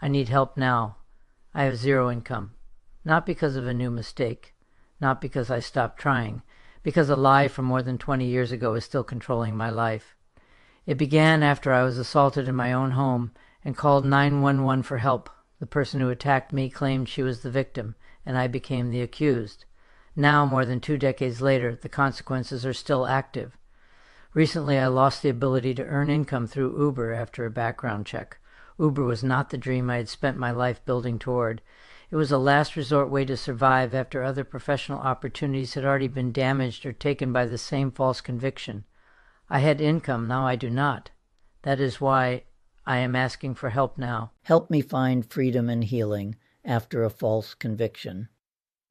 I need help now. I have zero income. Not because of a new mistake. Not because I stopped trying. Because a lie from more than 20 years ago is still controlling my life. It began after I was assaulted in my own home and called 911 for help. The person who attacked me claimed she was the victim, and I became the accused. Now, more than 2 decades later, the consequences are still active. Recently, I lost the ability to earn income through Uber after a background check. Uber was not the dream I had spent my life building toward. It was a last resort way to survive after other professional opportunities had already been damaged or taken by the same false conviction. I had income, now I do not. That is why I am asking for help now. Help me find freedom and healing after a false conviction.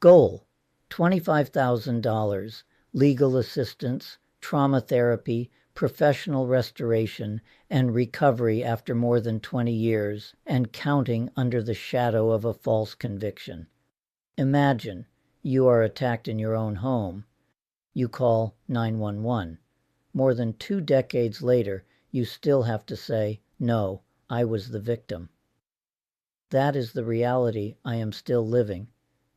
Goal: $25,000, legal assistance, trauma therapy, professional restoration, and recovery after more than 20 years, and counting under the shadow of a false conviction. Imagine you are attacked in your own home. You call 911. More than 2 decades later, you still have to say, "No, I was the victim." That is the reality I am still living.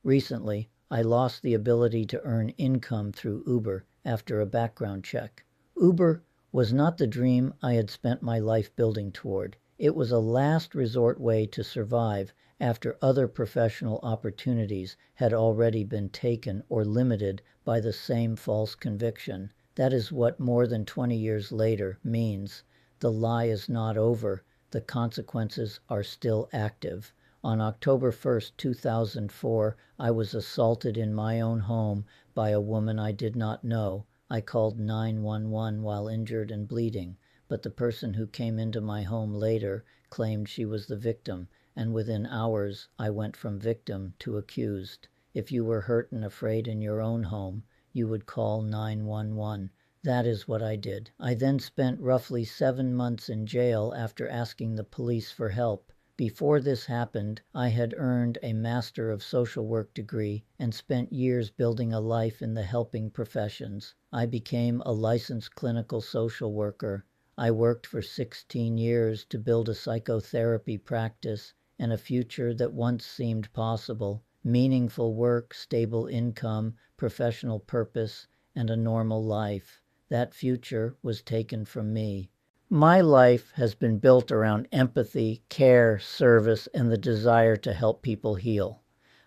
Recently, I lost the ability to earn income through Uber after a background check. Uber was not the dream I had spent my life building toward. It was a last resort way to survive after other professional opportunities had already been taken or limited by the same false conviction. That is what more than 20 years later means. The lie is not over. The consequences are still active. On October 1st, 2004, I was assaulted in my own home by a woman I did not know. I called 911 while injured and bleeding, but the person who came into my home later claimed she was the victim, and within hours I went from victim to accused. If you were hurt and afraid in your own home, you would call 911. That is what I did. I then spent roughly 7 months in jail after asking the police for help. Before this happened, I had earned a Master of Social Work degree and spent years building a life in the helping professions. I became a licensed clinical social worker. I worked for 16 years to build a psychotherapy practice and a future that once seemed possible. Meaningful work, stable income, professional purpose, and a normal life. That future was taken from me. My life has been built around empathy, care, service, and the desire to help people heal.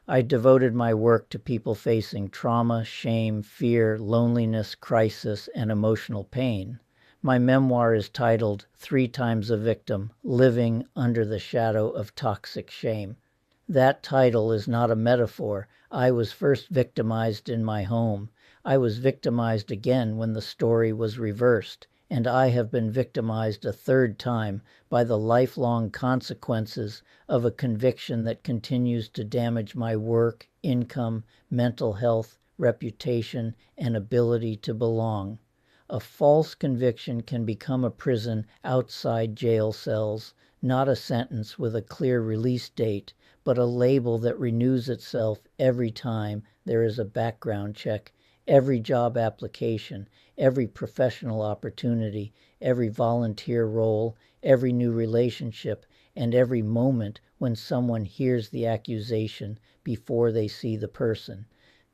I devoted my work to people facing trauma, shame, fear, loneliness, crisis, and emotional pain. My memoir is titled 3 Times a Victim: Living Under the Shadow of Toxic Shame. That title is not a metaphor. I was first victimized in my home. I was victimized again when the story was reversed. And I have been victimized a 3rd time by the lifelong consequences of a conviction that continues to damage my work, income, mental health, reputation, and ability to belong. A false conviction can become a prison outside jail cells, not a sentence with a clear release date, but a label that renews itself every time there is a background check, every job application, every professional opportunity, every volunteer role, every new relationship, and every moment when someone hears the accusation before they see the person.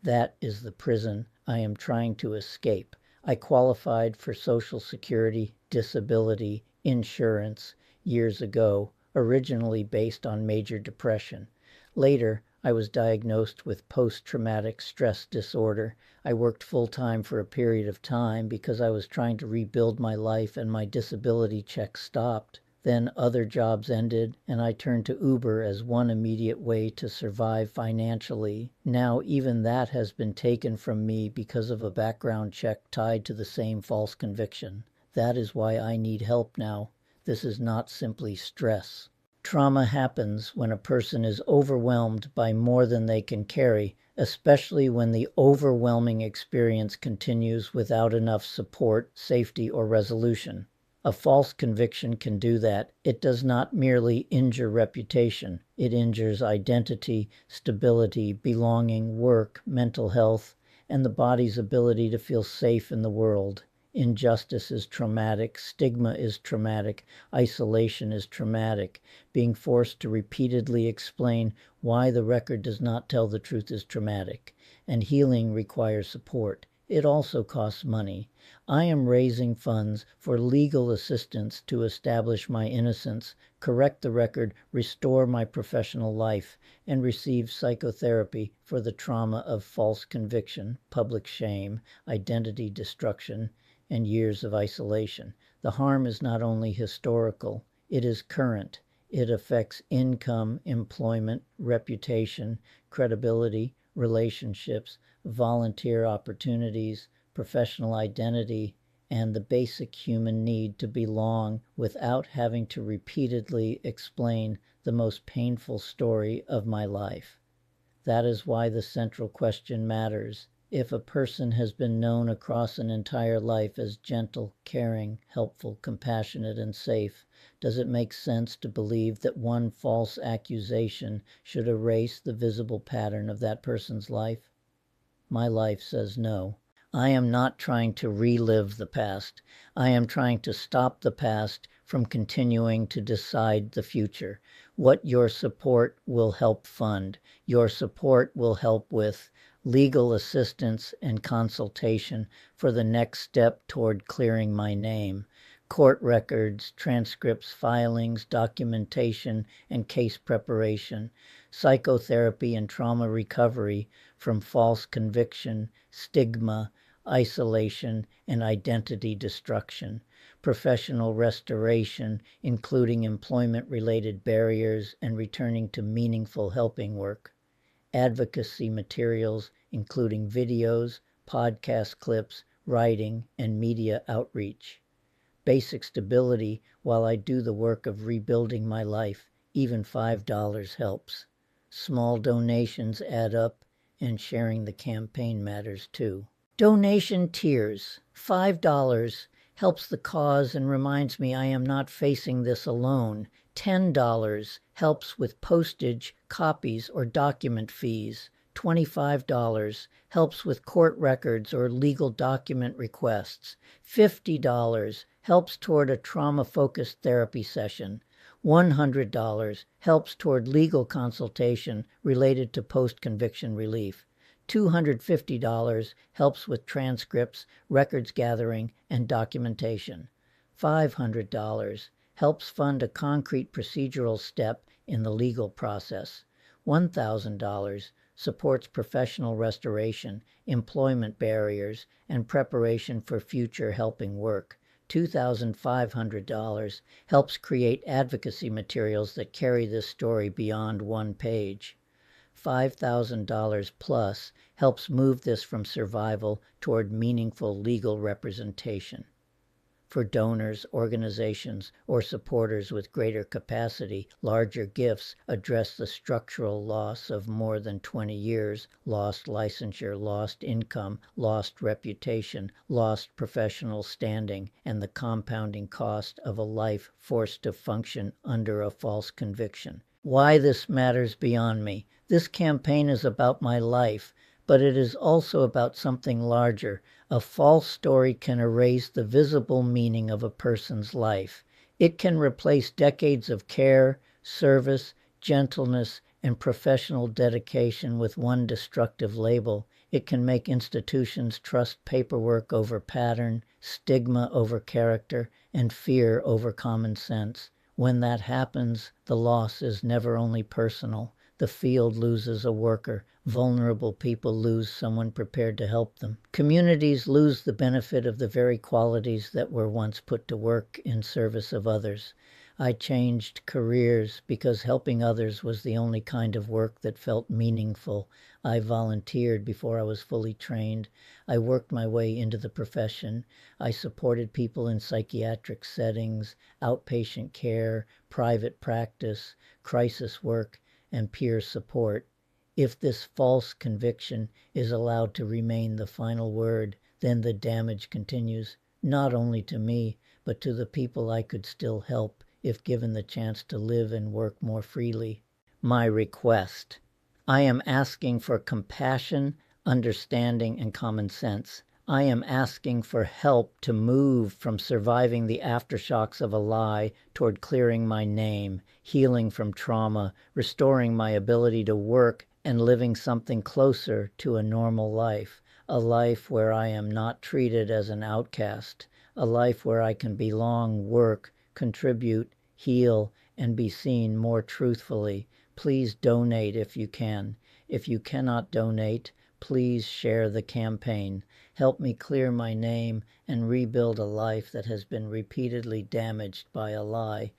That is the prison I am trying to escape. I qualified for Social Security, disability, insurance years ago, originally based on major depression. Later, I was diagnosed with post-traumatic stress disorder. I worked full-time for a period of time because I was trying to rebuild my life and my disability check stopped. Then other jobs ended and I turned to Uber as one immediate way to survive financially. Now even that has been taken from me because of a background check tied to the same false conviction. That is why I need help now. This is not simply stress. Trauma happens when a person is overwhelmed by more than they can carry, especially when the overwhelming experience continues without enough support, safety, or resolution. A false conviction can do that. It does not merely injure reputation. It injures identity, stability, belonging, work, mental health, and the body's ability to feel safe in the world. Injustice is traumatic, stigma is traumatic, isolation is traumatic. Being forced to repeatedly explain why the record does not tell the truth is traumatic, and healing requires support. It also costs money. I am raising funds for legal assistance to establish my innocence, correct the record, restore my professional life, and receive psychotherapy for the trauma of false conviction, public shame, identity destruction, and years of isolation. The harm is not only historical, it is current. It affects income, employment, reputation, credibility, relationships, volunteer opportunities, professional identity, and the basic human need to belong without having to repeatedly explain the most painful story of my life. That is why the central question matters. If a person has been known across an entire life as gentle, caring, helpful, compassionate, and safe, does it make sense to believe that one false accusation should erase the visible pattern of that person's life? My life says no. I am not trying to relive the past. I am trying to stop the past from continuing to decide the future. What your support will help fund. Your support will help with legal assistance and consultation for the next step toward clearing my name. Court records, transcripts, filings, documentation, and case preparation. Psychotherapy and trauma recovery from false conviction, stigma, isolation, and identity destruction. Professional restoration, including employment-related barriers and returning to meaningful helping work. Advocacy materials, including videos, podcast clips, writing, and media outreach. Basic stability while I do the work of rebuilding my life. Even $5 helps. Small donations add up, and sharing the campaign matters too. Donation tiers. $5 helps the cause and reminds me I am not facing this alone. $10 helps with postage, copies, or document fees. $25 helps with court records or legal document requests. $50 helps toward a trauma-focused therapy session. $100 helps toward legal consultation related to post-conviction relief. $250 helps with transcripts, records gathering, and documentation. $500 helps fund a concrete procedural step in the legal process. $1,000 supports professional restoration, employment barriers, and preparation for future helping work. $2,500 helps create advocacy materials that carry this story beyond one page. $5,000 plus helps move this from survival toward meaningful legal representation. For donors, organizations, or supporters with greater capacity, larger gifts address the structural loss of more than 20 years, lost licensure, lost income, lost reputation, lost professional standing, and the compounding cost of a life forced to function under a false conviction. Why this matters beyond me. This campaign is about my life, but it is also about something larger. A false story can erase the visible meaning of a person's life. It can replace decades of care, service, gentleness, and professional dedication with one destructive label. It can make institutions trust paperwork over pattern, stigma over character, and fear over common sense. When that happens, the loss is never only personal. The field loses a worker. Vulnerable people lose someone prepared to help them. Communities lose the benefit of the very qualities that were once put to work in service of others. I changed careers because helping others was the only kind of work that felt meaningful. I volunteered before I was fully trained. I worked my way into the profession. I supported people in psychiatric settings, outpatient care, private practice, crisis work, and peer support. If this false conviction is allowed to remain the final word, then the damage continues, not only to me, but to the people I could still help if given the chance to live and work more freely. My request. I am asking for compassion, understanding, and common sense. I am asking for help to move from surviving the aftershocks of a lie toward clearing my name, healing from trauma, restoring my ability to work, and living something closer to a normal life, a life where I am not treated as an outcast, a life where I can belong, work, contribute, heal, and be seen more truthfully. Please donate if you can. If you cannot donate, please share the campaign. Help me clear my name and rebuild a life that has been repeatedly damaged by a lie.